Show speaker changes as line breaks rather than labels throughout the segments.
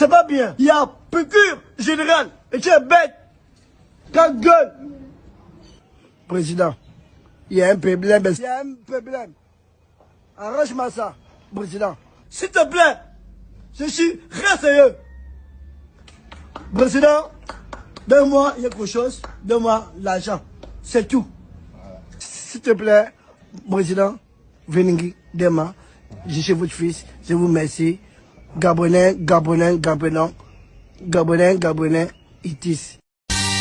C'est pas bien. Il y a procureur général. Et tu es bête. Ta gueule. Président, il y a un problème. Il y a un problème. Arrange-moi ça, président. S'il te plaît, je suis sérieux. Président, donne-moi quelque chose, donne-moi l'argent. C'est tout. S'il te plaît, président, venez demain. Je suis votre fils, je vous remercie. Gabonais, Gabonais, Gabonais, Gabonais, Gabonais, itis.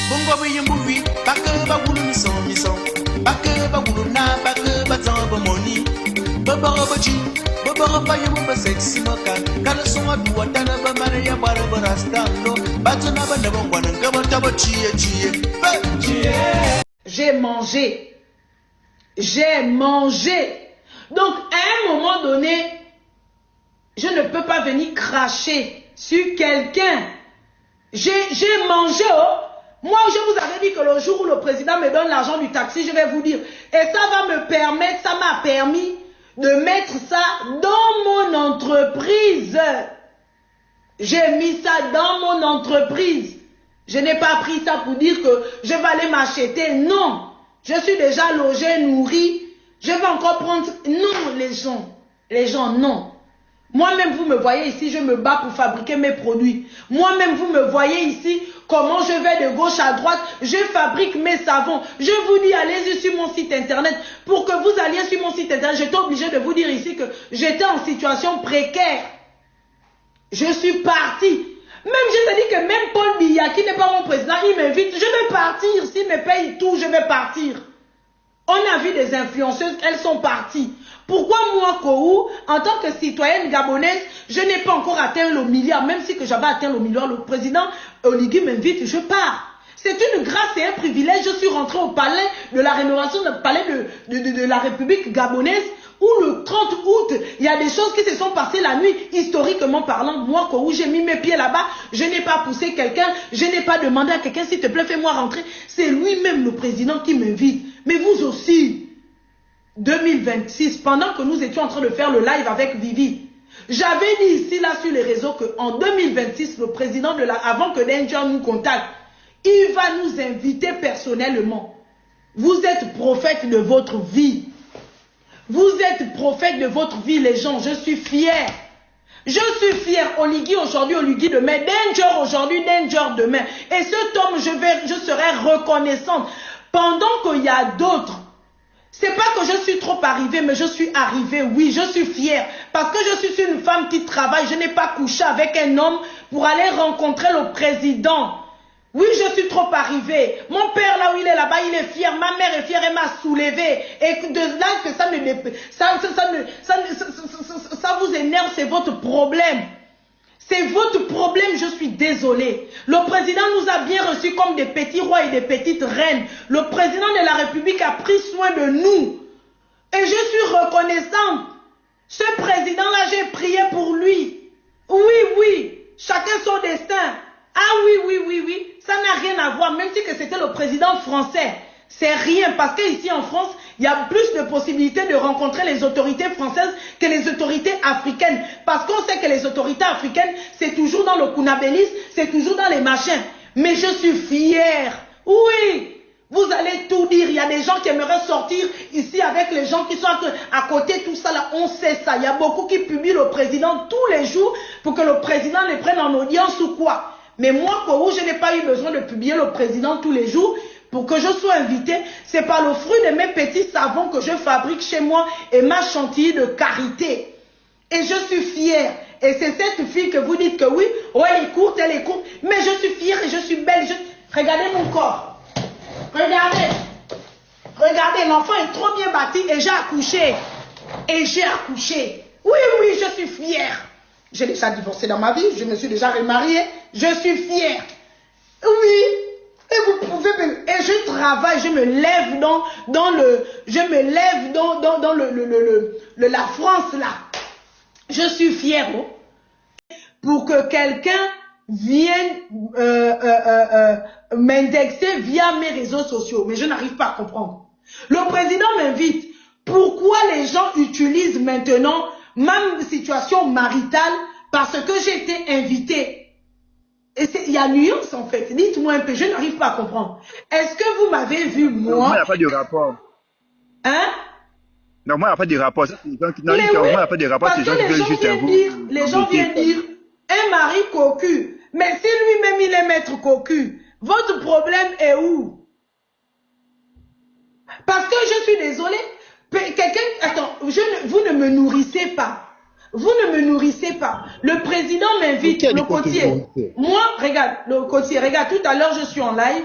Bongo yembubi, bake bagulu mison mison, bake bagulu na bake batambo moni, babaro bachi, babaro pa yemba sexy moka, kala songa duwa dana ba maria bara barastando, batuna ba ne bongwana ngaba tabo chie chie.
J'ai mangé. J'ai mangé. Donc, à un moment donné, je ne peux pas venir cracher sur quelqu'un. J'ai mangé. Oh. Moi, je vous avais dit que le jour où le président me donne l'argent du taxi, je vais vous dire. Et ça va me permettre, ça m'a permis de mettre ça dans mon entreprise. J'ai mis ça dans mon entreprise. Je n'ai pas pris ça pour dire que je vais aller m'acheter. Non. Je suis déjà logé, nourri. Je vais encore prendre... Non, les gens, non. Moi-même, vous me voyez ici, je me bats pour fabriquer mes produits. Moi-même, vous me voyez ici, comment je vais de gauche à droite. Je fabrique mes savons. Je vous dis, allez-y sur mon site internet. Pour que vous alliez sur mon site internet, j'étais obligé de vous dire ici que j'étais en situation précaire. Je suis parti. Même je te dis que même Paul Biya, qui n'est pas mon président, il m'invite. Je vais partir. S'il me paye tout, je vais partir. On a vu des influenceuses, elles sont parties. Pourquoi moi, Kourou, en tant que citoyenne gabonaise, je n'ai pas encore atteint le milliard, même si que j'avais atteint le milliard, le président Oligui m'invite, je pars. C'est une grâce et un privilège. Je suis rentré au palais de la rénovation, le palais de la République gabonaise, où le 30 août, il y a des choses qui se sont passées la nuit, historiquement parlant. Moi, Kourou, j'ai mis mes pieds là-bas, je n'ai pas poussé quelqu'un, je n'ai pas demandé à quelqu'un, s'il te plaît, fais-moi rentrer. C'est lui-même, le président, qui m'invite. Mais vous aussi. 2026, pendant que nous étions en train de faire le live avec Vivi, j'avais dit ici, là, sur les réseaux, qu'en 2026, le président avant que Danger nous contacte, il va nous inviter personnellement. Vous êtes prophète de votre vie. Vous êtes prophète de votre vie, les gens. Je suis fier. Je suis fier. Oligui aujourd'hui, Oligui demain. Danger aujourd'hui, Danger demain. Et cet homme, je serai reconnaissante. Pendant qu'il y a d'autres. C'est pas que je suis trop arrivée, mais je suis arrivée, oui, je suis fière. Parce que je suis une femme qui travaille, je n'ai pas couché avec un homme pour aller rencontrer le président. Oui, je suis trop arrivée. Mon père, là où il est là-bas, il est fier. Ma mère est fière, elle m'a soulevée. Et de là que ça vous énerve, c'est votre problème. C'est votre problème, je suis désolée. Le président nous a bien reçus comme des petits rois et des petites reines. Le président de la République a pris soin de nous. Et je suis reconnaissante. Ce président-là, j'ai prié pour lui. Oui, oui, chacun son destin. Ah oui, oui, oui, oui, ça n'a rien à voir, même si que c'était le président français. C'est rien, parce qu'ici en France, il y a plus de possibilités de rencontrer les autorités françaises que les autorités africaines. Parce qu'on sait que les autorités africaines, c'est toujours dans le Kounabélis, c'est toujours dans les machins. Mais je suis fière. Oui, vous allez tout dire. Il y a des gens qui aimeraient sortir ici avec les gens qui sont à côté, tout ça là, on sait ça. Il y a beaucoup qui publient le président tous les jours pour que le président les prenne en audience ou quoi. Mais moi, Kourou, je n'ai pas eu besoin de publier le président tous les jours. Pour que je sois invitée, c'est par le fruit de mes petits savons que je fabrique chez moi et ma chantilly de karité. Et je suis fière. Et c'est cette fille que vous dites que oui, oh, elle est courte, mais je suis fière et je suis belle. Regardez mon corps. Regardez. Regardez, l'enfant est trop bien bâti et j'ai accouché. Et j'ai accouché. Oui, oui, je suis fière. J'ai déjà divorcé dans ma vie, je me suis déjà remariée. Je suis fière. Oui. Et vous pouvez et je travaille, je me lève la France là. Je suis fière. Oh. Pour que quelqu'un vienne m'indexer via mes réseaux sociaux. Mais je n'arrive pas à comprendre. Le président m'invite. Pourquoi les gens utilisent maintenant ma situation maritale? Parce que j'ai été invitée. a nuance en fait. Dites-moi un peu, je n'arrive pas à comprendre. Est-ce que vous m'avez vu, moi?
Il n'y a pas de rapport.
Hein?
Normalement, il n'y a pas de rapport. Ça, c'est les gens qui
Mais oui,
il n'y a pas de rapport.
parce
C'est les gens
que
qui
les
veulent
gens
juste
viennent
vous.
dire, les gens viennent dire, un mari cocu. Mais si lui-même il est maître cocu, votre problème est où? Parce que je suis désolée, quelqu'un, attends, vous ne me nourrissez pas. Vous ne me nourrissez pas. Le président m'invite, le côtier. Moi, regarde, le côtier, regarde, tout à l'heure je suis en live.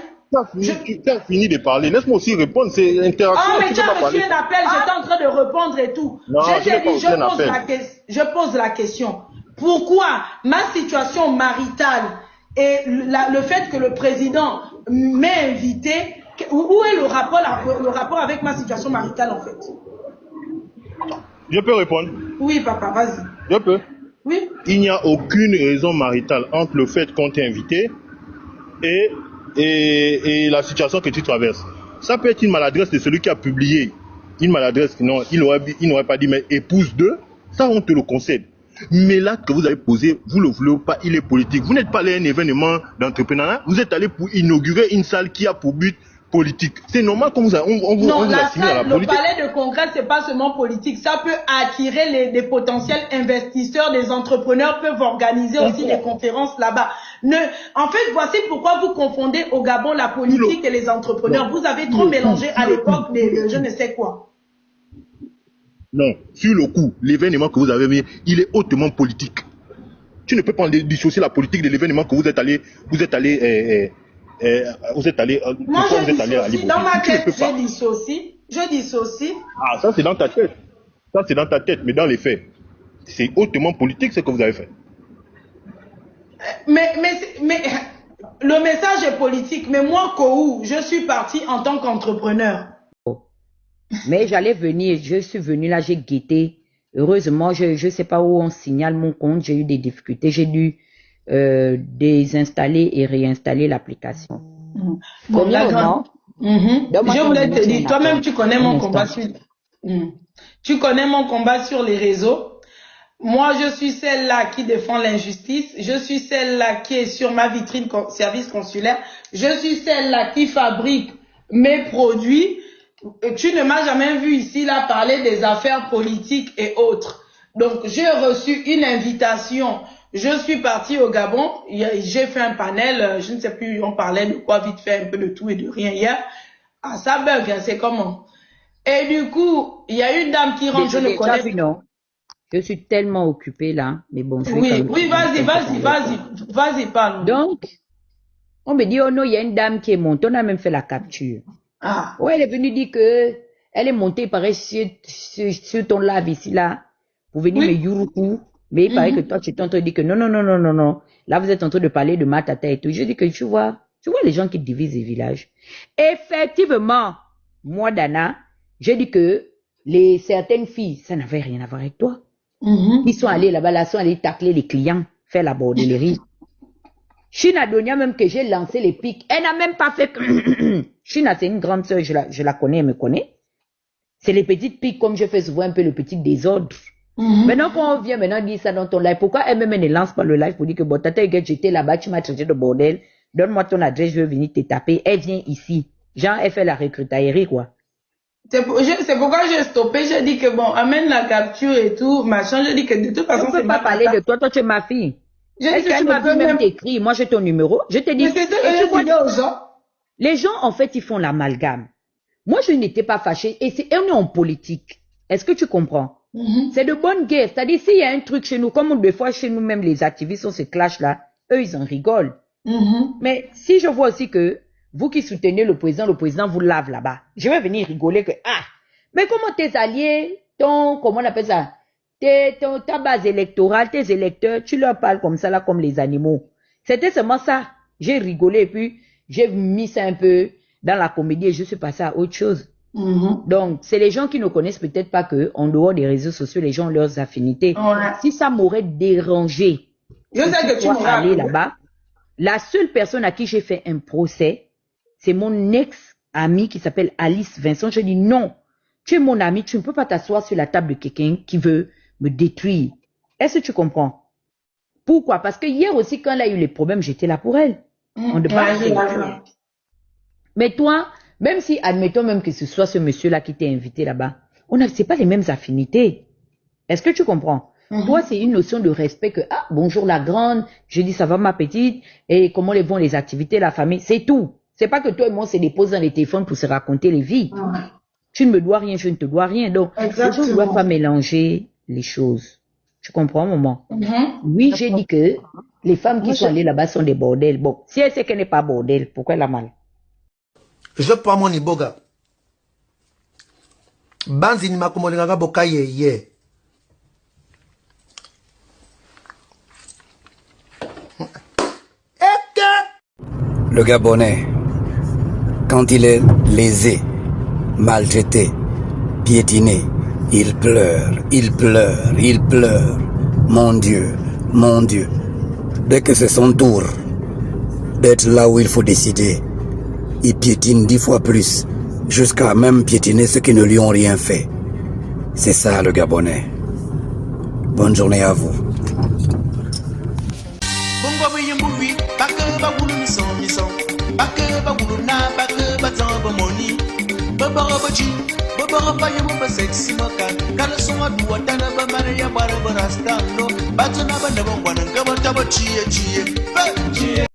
Tu as fini de parler. Laisse-moi aussi répondre. C'est l'interaction.
Ah, mais tu as reçu un appel, j'étais en train de répondre et tout.
Non,
je pose la question. Pourquoi ma situation maritale et le fait que le président m'ait invité, où est le rapport avec ma situation maritale en fait?
Je peux répondre?
Oui, papa, vas-y.
Je peux.
Oui.
Il n'y a aucune raison maritale entre le fait qu'on t'ait invité et la situation que tu traverses. Ça peut être une maladresse de celui qui a publié. Une maladresse, non, il n'aurait pas dit, mais épouse d'eux, ça on te le concède. Mais l'acte que vous avez posé, vous ne le voulez pas, il est politique. Vous n'êtes pas allé à un événement d'entrepreneuriat, vous êtes allé pour inaugurer une salle qui a pour but politique. C'est normal qu'on vous assimile à la politique.
Le palais de congrès, c'est pas seulement politique. Ça peut attirer des potentiels investisseurs, des entrepreneurs peuvent organiser aussi des conférences là-bas. En fait, voici pourquoi vous confondez au Gabon la politique et les entrepreneurs. Vous avez trop mélangé à l'époque des je ne sais quoi.
Non, sur le coup, l'événement que vous avez mis, il est hautement politique. Tu ne peux pas dissocier la politique de l'événement que vous êtes allé
Moi, je dissocie. Dans ma tête, je dissocie.
Ah, ça c'est dans ta tête. Ça c'est dans ta tête, mais dans les faits, c'est hautement politique ce que vous avez fait.
Mais le message est politique. Mais moi, Kou, je suis parti en tant qu'entrepreneur.
Mais j'allais venir, je suis venue là, j'ai guetté. Heureusement, je ne sais pas où on signale mon compte, j'ai eu des difficultés, j'ai dû désinstaller et réinstaller l'application.
Bon, je voulais te dire, toi-même tu connais mon combat tu connais mon combat sur les réseaux. Moi, je suis celle-là qui défend l'injustice. Je suis celle-là qui est sur ma vitrine service consulaire. Je suis celle-là qui fabrique mes produits. Tu ne m'as jamais vu ici là parler des affaires politiques et autres. Donc, j'ai reçu une invitation. Je suis partie au Gabon. J'ai fait un panel. Je ne sais plus, on parlait de quoi vite fait, un peu de tout et de rien hier. Ah, ça bug, hein, c'est comment? Et du coup, il y a une dame qui rentre, je ne connais pas.
Non. Je suis tellement occupée là, mais bon.
Oui, vas-y, parle.
Donc, on me dit, oh non, il y a une dame qui est montée, on a même fait la capture.
Ah.
Ouais, elle est venue dire que elle est montée, pareil, sur ton lave ici, là, pour venir me yuruku. Mais il paraît que toi, tu es en train de dire que non. Là, vous êtes en train de parler de ma tata et tout. Je dis que tu vois les gens qui divisent les villages. Effectivement, moi, Dana, j'ai dit que certaines filles, ça n'avait rien à voir avec toi. Ils sont allés là-bas, là, sont allés tacler les clients, faire la bordellerie. China Donia, même que j'ai lancé les pics, elle n'a même pas fait que... China, c'est une grande sœur, je la connais, elle me connaît. C'est les petites pics, comme je fais souvent un peu le petit désordre. Maintenant, quand on vient maintenant dire ça dans ton live, pourquoi elle-même ne lance pas le live pour dire que bon, tata, j'étais là-bas, tu m'as traité de bordel, donne-moi ton adresse, je veux venir te taper. Elle vient ici. Genre, elle fait la recrutaillerie, quoi.
C'est pourquoi j'ai stoppé, j'ai dit que bon, amène la capture et tout, machin, j'ai dit que de toute façon,
je ne peux pas parler de toi, toi tu es ma fille. Est-ce que tu m'as vu même t'écrire, moi j'ai ton numéro, je te dis.
Mais c'est ça que je dis aux gens.
Les gens, en fait, ils font l'amalgame. Moi, je n'étais pas fâchée, et on est en politique. Est-ce que tu comprends? C'est de bonne guerre. C'est-à-dire, s'il y a un truc chez nous, comme des fois chez nous-mêmes, les activistes, on se clash là, eux, ils en rigolent. Mais si je vois aussi que vous qui soutenez le président vous lave là-bas, je vais venir rigoler que, mais comment tes alliés, comment on appelle ça, ta base électorale, tes électeurs, tu leur parles comme ça là, comme les animaux. C'était seulement ça. J'ai rigolé et puis j'ai mis ça un peu dans la comédie et je suis passé à autre chose. Donc, c'est les gens qui ne connaissent peut-être pas que, en dehors des réseaux sociaux, les gens ont leurs affinités. Si ça m'aurait dérangé,
je sais que tu m'aurais
aller là-bas. La seule personne à qui j'ai fait un procès, c'est mon ex-amie qui s'appelle Alice Vincent. Je dis non, tu es mon ami, tu ne peux pas t'asseoir sur la table de quelqu'un qui veut me détruire. Est-ce que tu comprends? Pourquoi? Parce que hier aussi, quand elle a eu les problèmes, j'étais là pour elle. On ne parle pas. Mais toi, même si, admettons même que ce soit ce monsieur-là qui t'est invité là-bas, c'est pas les mêmes affinités. Est-ce que tu comprends? Toi, c'est une notion de respect que, ah, bonjour la grande, je dis ça va ma petite, et comment vont les activités, la famille, c'est tout. C'est pas que toi et moi, on se dépose dans les téléphones pour se raconter les vies. Tu ne me dois rien, je ne te dois rien. Donc, on ne doit pas mélanger les choses. Tu comprends, maman? Oui, j'ai dit que les femmes qui sont allées là-bas sont des bordels. Bon, si elle sait qu'elle n'est pas bordel, pourquoi elle a mal?
Je prends mon iboga. Banzi ni makomolinga boka ye.
Le Gabonais, quand il est lésé, maltraité, piétiné, il pleure, il pleure, il pleure. Mon Dieu, mon Dieu. Dès que c'est son tour d'être là où il faut décider, il piétine 10 fois plus, jusqu'à même piétiner ceux qui ne lui ont rien fait. C'est ça le Gabonais. Bonne journée à vous.